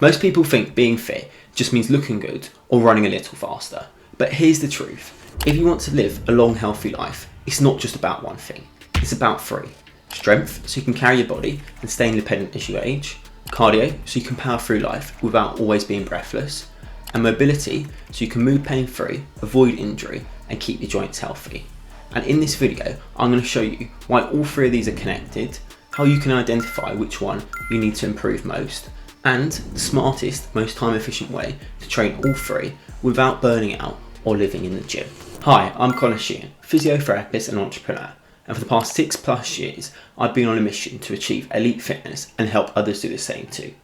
Most people think being fit just means looking good or running a little faster. But here's the truth. If you want to live a long, healthy life, it's not just about one thing. It's about three. Strength, so you can carry your body and stay independent as you age. Cardio, so you can power through life without always being breathless. And mobility, so you can move pain-free, avoid injury, and keep your joints healthy. And in this video, I'm going to show you why all three of these are connected, how you can identify which one you need to improve most, and the smartest, most time-efficient way to train all three without burning out or living in the gym. Hi, I'm Connor Sheehan, physiotherapist and entrepreneur, and for the past 6+ years, I've been on a mission to achieve elite fitness and help others do the same too.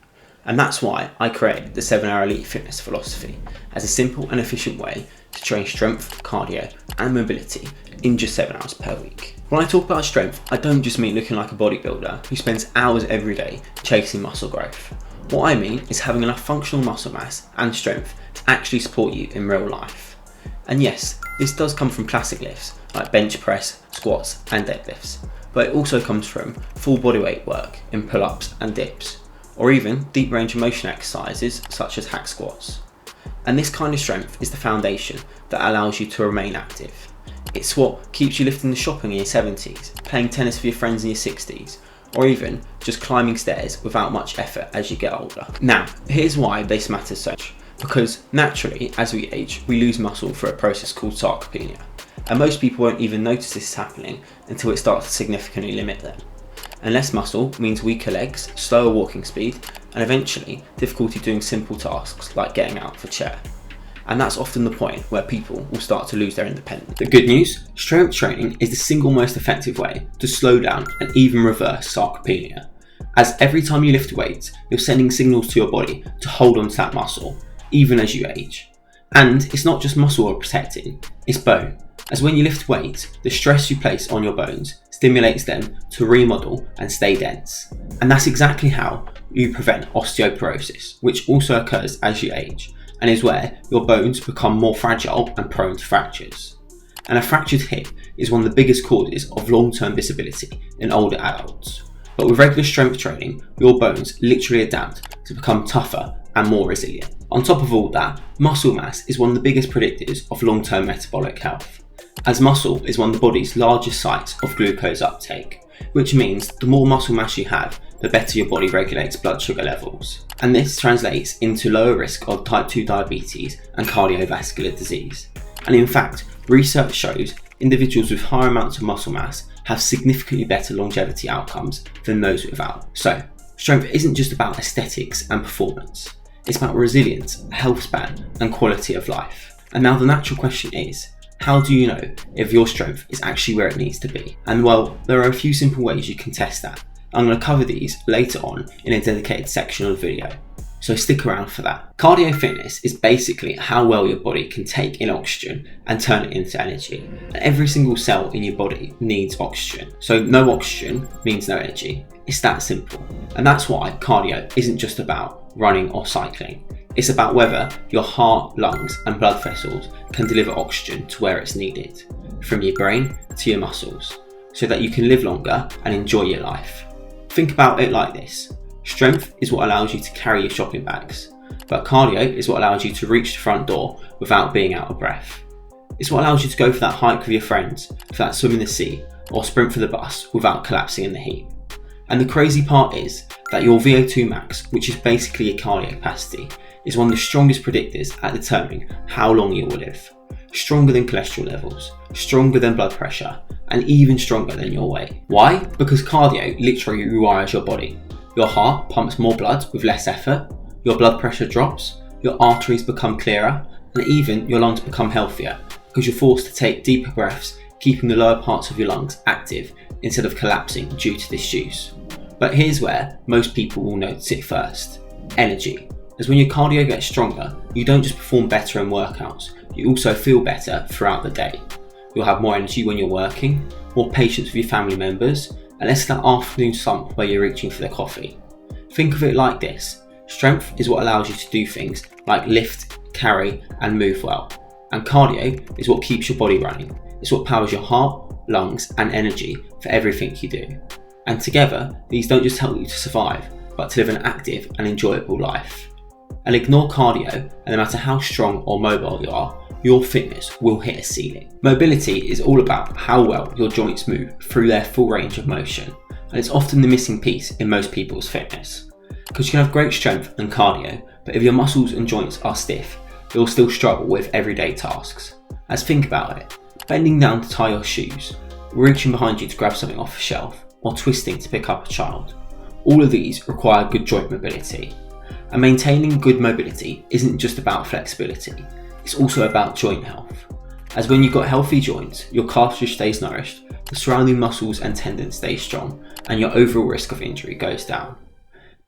And that's why I created the 7-Hour Elite Fitness philosophy as a simple and efficient way to train strength, cardio, and mobility in just 7 hours per week. When I talk about strength, I don't just mean looking like a bodybuilder who spends hours every day chasing muscle growth. What I mean is having enough functional muscle mass and strength to actually support you in real life. And yes, this does come from classic lifts like bench press, squats, and deadlifts, but it also comes from full bodyweight work in pull-ups and dips, or even deep range of motion exercises such as hack squats. And this kind of strength is the foundation that allows you to remain active. It's what keeps you lifting the shopping in your 70s, playing tennis with your friends in your 60s, or even just climbing stairs without much effort as you get older. Now, here's why this matters so much. Because naturally, as we age, we lose muscle through a process called sarcopenia. And most people won't even notice this is happening until it starts to significantly limit them. And less muscle means weaker legs, slower walking speed, and eventually difficulty doing simple tasks like getting out of a chair. And that's often the point where people will start to lose their independence. The good news, strength training is the single most effective way to slow down and even reverse sarcopenia. As every time you lift weights, you're sending signals to your body to hold on to that muscle, even as you age. And it's not just muscle we're protecting, it's bone. As when you lift weights, the stress you place on your bones stimulates them to remodel and stay dense. And that's exactly how you prevent osteoporosis, which also occurs as you age, and is where your bones become more fragile and prone to fractures. And a fractured hip is one of the biggest causes of long-term disability in older adults. But with regular strength training, your bones literally adapt to become tougher and more resilient. On top of all that, muscle mass is one of the biggest predictors of long-term metabolic health, as muscle is one of the body's largest sites of glucose uptake, which means the more muscle mass you have, the better your body regulates blood sugar levels. And this translates into lower risk of type 2 diabetes and cardiovascular disease. And in fact, research shows individuals with higher amounts of muscle mass have significantly better longevity outcomes than those without. So, strength isn't just about aesthetics and performance. It's about resilience, health span, and quality of life. And now the natural question is, how do you know if your strength is actually where it needs to be? And well, there are a few simple ways you can test that. I'm going to cover these later on in a dedicated section of the video, so stick around for that. Cardio fitness is basically how well your body can take in oxygen and turn it into energy. And every single cell in your body needs oxygen, so no oxygen means no energy. It's that simple. And that's why cardio isn't just about running or cycling. It's about whether your heart, lungs, and blood vessels can deliver oxygen to where it's needed, from your brain to your muscles, so that you can live longer and enjoy your life. Think about it like this. Strength is what allows you to carry your shopping bags, but cardio is what allows you to reach the front door without being out of breath. It's what allows you to go for that hike with your friends, for that swim in the sea, or sprint for the bus without collapsing in the heat. And the crazy part is that your VO2 max, which is basically your cardio capacity, is one of the strongest predictors at determining how long you will live. Stronger than cholesterol levels, stronger than blood pressure, and even stronger than your weight. Why? Because cardio literally rewires your body. Your heart pumps more blood with less effort, your blood pressure drops, your arteries become clearer, and even your lungs become healthier because you're forced to take deeper breaths, keeping the lower parts of your lungs active instead of collapsing due to this use. But here's where most people will notice it first: energy. As when your cardio gets stronger, you don't just perform better in workouts, you also feel better throughout the day. You'll have more energy when you're working, more patience with your family members, and less that afternoon slump where you're reaching for the coffee. Think of it like this: strength is what allows you to do things like lift, carry, and move well. And cardio is what keeps your body running. It's what powers your heart, lungs, and energy for everything you do. And together, these don't just help you to survive, but to live an active and enjoyable life. and ignore cardio, and no matter how strong or mobile you are, your fitness will hit a ceiling. Mobility is all about how well your joints move through their full range of motion, and it's often the missing piece in most people's fitness. Because you can have great strength and cardio, but if your muscles and joints are stiff, you'll still struggle with everyday tasks. As think about it, bending down to tie your shoes, reaching behind you to grab something off a shelf, or twisting to pick up a child. All of these require good joint mobility. And maintaining good mobility isn't just about flexibility, it's also about joint health. As when you've got healthy joints, your cartilage stays nourished, the surrounding muscles and tendons stay strong, and your overall risk of injury goes down.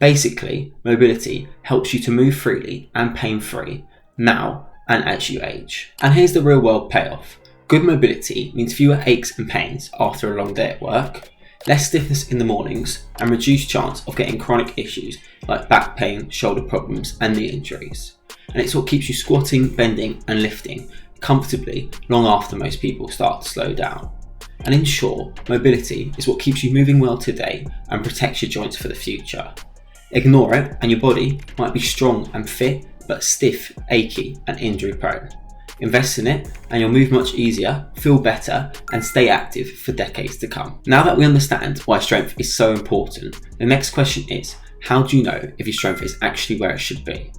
Basically, mobility helps you to move freely and pain-free now and as you age. And here's the real world payoff. Good mobility means fewer aches and pains after a long day at work, less stiffness in the mornings, and reduced chance of getting chronic issues like back pain, shoulder problems, and knee injuries. And it's what keeps you squatting, bending, and lifting comfortably long after most people start to slow down. And in short, mobility is what keeps you moving well today and protects your joints for the future. Ignore it, and your body might be strong and fit, but stiff, achy, and injury prone. Invest in it and you'll move much easier, feel better, and stay active for decades to come. Now that we understand why strength is so important, the next question is, how do you know if your strength is actually where it should be?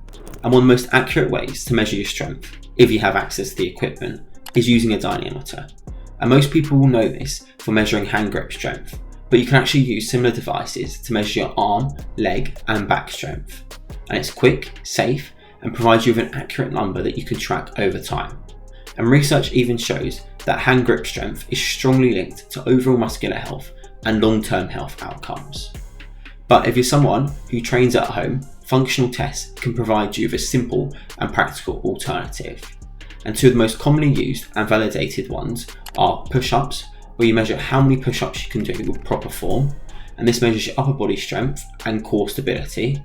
And one of the most accurate ways to measure your strength, if you have access to the equipment, is using a dynamometer. And most people will know this for measuring hand grip strength, but you can actually use similar devices to measure your arm, leg, and back strength. And it's quick, safe, and provides you with an accurate number that you can track over time. And research even shows that hand grip strength is strongly linked to overall muscular health and long-term health outcomes. But if you're someone who trains at home, functional tests can provide you with a simple and practical alternative. And two of the most commonly used and validated ones are push-ups, where you measure how many push-ups you can do with proper form, and this measures your upper body strength and core stability,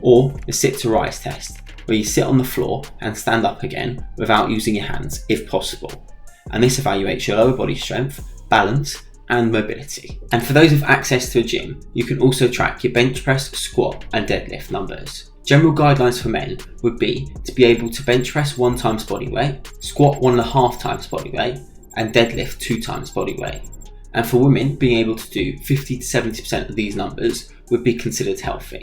or the sit to rise test, where you sit on the floor and stand up again without using your hands if possible. And this evaluates your lower body strength, balance, and mobility. And for those with access to a gym, you can also track your bench press, squat, and deadlift numbers. General guidelines for men would be to be able to bench press 1 times body weight, squat 1.5 times body weight, and deadlift 2 times body weight. And for women, being able to do 50 to 70% of these numbers would be considered healthy.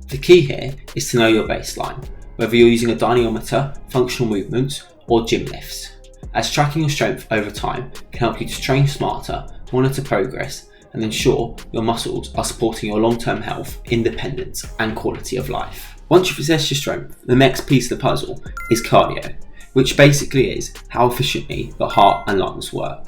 The key here is to know your baseline, whether you're using a dynamometer, functional movements, or gym lifts, as tracking your strength over time can help you to train smarter, monitor progress, and ensure your muscles are supporting your long-term health, independence, and quality of life. Once you've assessed your strength, the next piece of the puzzle is cardio, which basically is how efficiently the heart and lungs work.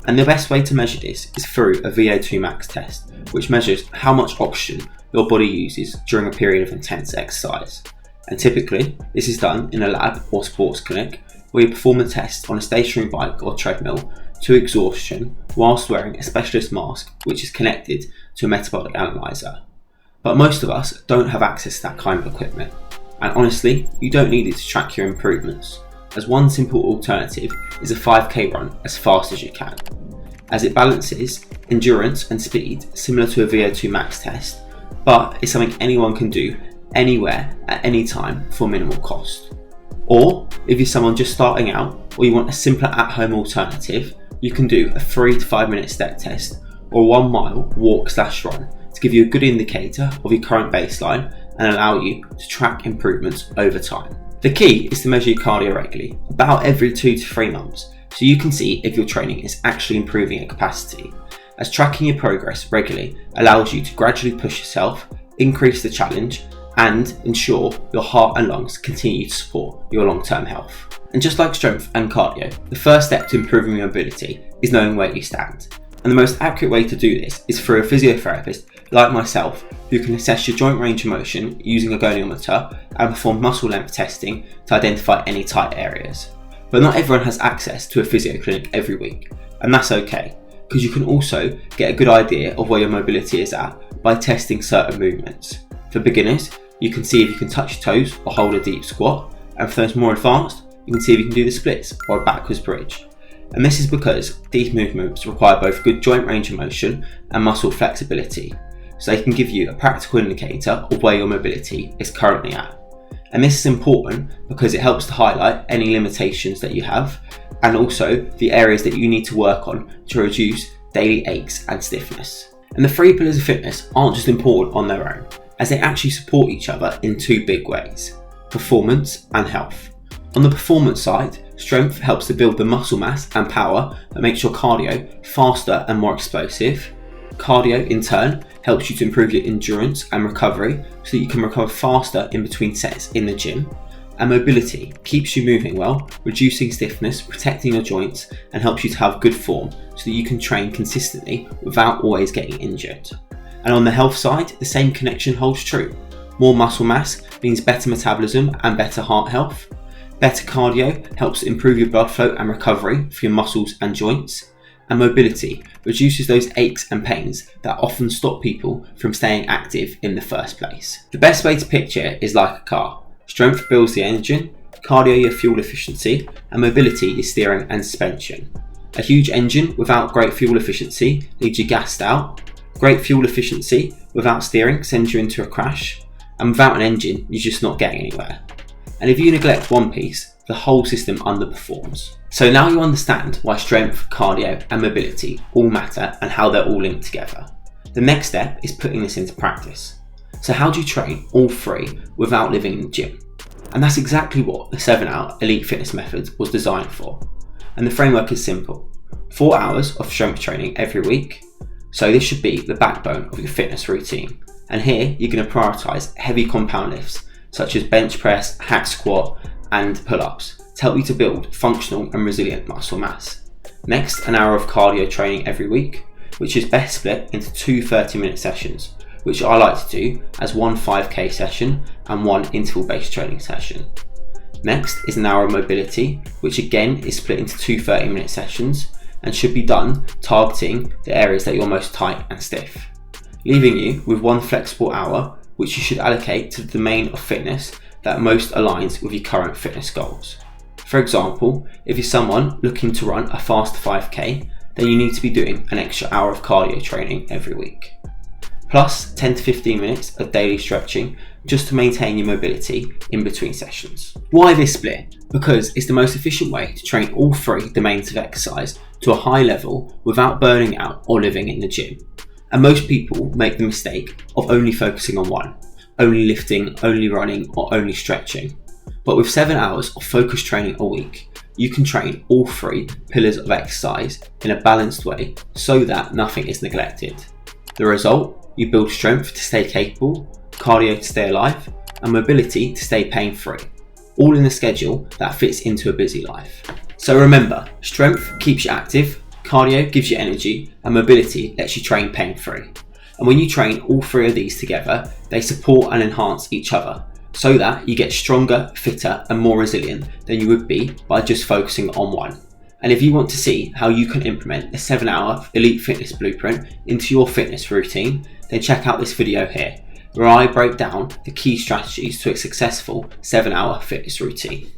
And the best way to measure this is through a VO2 max test, which measures how much oxygen your body uses during a period of intense exercise. And typically, this is done in a lab or sports clinic where you perform a test on a stationary bike or treadmill to exhaustion whilst wearing a specialist mask which is connected to a metabolic analyzer. But most of us don't have access to that kind of equipment. And honestly, you don't need it to track your improvements, as one simple alternative is a 5k run as fast as you can, as it balances endurance and speed similar to a VO2 max test, but it's something anyone can do anywhere at any time for minimal cost. Or if you're someone just starting out or you want a simpler at-home alternative, you can do a 3 to 5 minute step test or a 1 mile walk/run to give you a good indicator of your current baseline and allow you to track improvements over time. The key is to measure your cardio regularly, about every 2 to 3 months, so you can see if your training is actually improving at capacity, as tracking your progress regularly allows you to gradually push yourself, increase the challenge, and ensure your heart and lungs continue to support your long-term health. And just like strength and cardio, the first step to improving your mobility is knowing where you stand. And the most accurate way to do this is through a physiotherapist like myself, who can assess your joint range of motion using a goniometer and perform muscle length testing to identify any tight areas. But not everyone has access to a physio clinic every week, and that's okay, because you can also get a good idea of where your mobility is at by testing certain movements. For beginners, you can see if you can touch your toes or hold a deep squat, and for those more advanced, you can see if you can do the splits or a backwards bridge. And this is because these movements require both good joint range of motion and muscle flexibility, so they can give you a practical indicator of where your mobility is currently at. And this is important because it helps to highlight any limitations that you have and also the areas that you need to work on to reduce daily aches and stiffness. And the 3 pillars of fitness aren't just important on their own, as they actually support each other in 2 big ways: performance and health. On the performance side, strength helps to build the muscle mass and power that makes your cardio faster and more explosive. Cardio, in turn, helps you to improve your endurance and recovery so that you can recover faster in between sets in the gym. And mobility keeps you moving well, reducing stiffness, protecting your joints, and helps you to have good form so that you can train consistently without always getting injured. And on the health side, the same connection holds true. More muscle mass means better metabolism and better heart health. Better cardio helps improve your blood flow and recovery for your muscles and joints. And mobility reduces those aches and pains that often stop people from staying active in the first place. The best way to picture it is like a car. Strength builds the engine, cardio your fuel efficiency, and mobility is steering and suspension. A huge engine without great fuel efficiency leaves you gassed out. Great fuel efficiency without steering sends you into a crash. And without an engine, you're just not getting anywhere. And if you neglect one piece, the whole system underperforms. So now you understand why strength, cardio, and mobility all matter and how they're all linked together. The next step is putting this into practice. So how do you train all 3 without living in the gym? And that's exactly what the 7-hour Elite Fitness Method was designed for. And the framework is simple: 4 hours of strength training every week. So this should be the backbone of your fitness routine. And here you're going to prioritise heavy compound lifts such as bench press, hack squat, and pull-ups to help you to build functional and resilient muscle mass. Next, an hour of cardio training every week, which is best split into 2 30-minute sessions, which I like to do as one 5k session and one interval-based training session. Next is an hour of mobility, which again is split into 2 30-minute sessions and should be done targeting the areas that you're most tight and stiff, leaving you with one flexible hour which you should allocate to the domain of fitness that most aligns with your current fitness goals. For example, if you're someone looking to run a fast 5k, then you need to be doing an extra hour of cardio training every week. Plus 10 to 15 minutes of daily stretching just to maintain your mobility in between sessions. Why this split? Because it's the most efficient way to train all 3 domains of exercise to a high level without burning out or living in the gym. And most people make the mistake of only focusing on one, only lifting, only running, or only stretching. But with 7 hours of focused training a week, you can train all 3 pillars of exercise in a balanced way so that nothing is neglected. The result? You build strength to stay capable, cardio to stay alive, and mobility to stay pain-free, all in a schedule that fits into a busy life. So remember, strength keeps you active, cardio gives you energy, and mobility lets you train pain-free. And when you train all 3 of these together, they support and enhance each other, so that you get stronger, fitter, and more resilient than you would be by just focusing on one. And if you want to see how you can implement the 7-hour Elite Fitness Blueprint into your fitness routine, then check out this video here, where I break down the key strategies to a successful 7-hour fitness routine.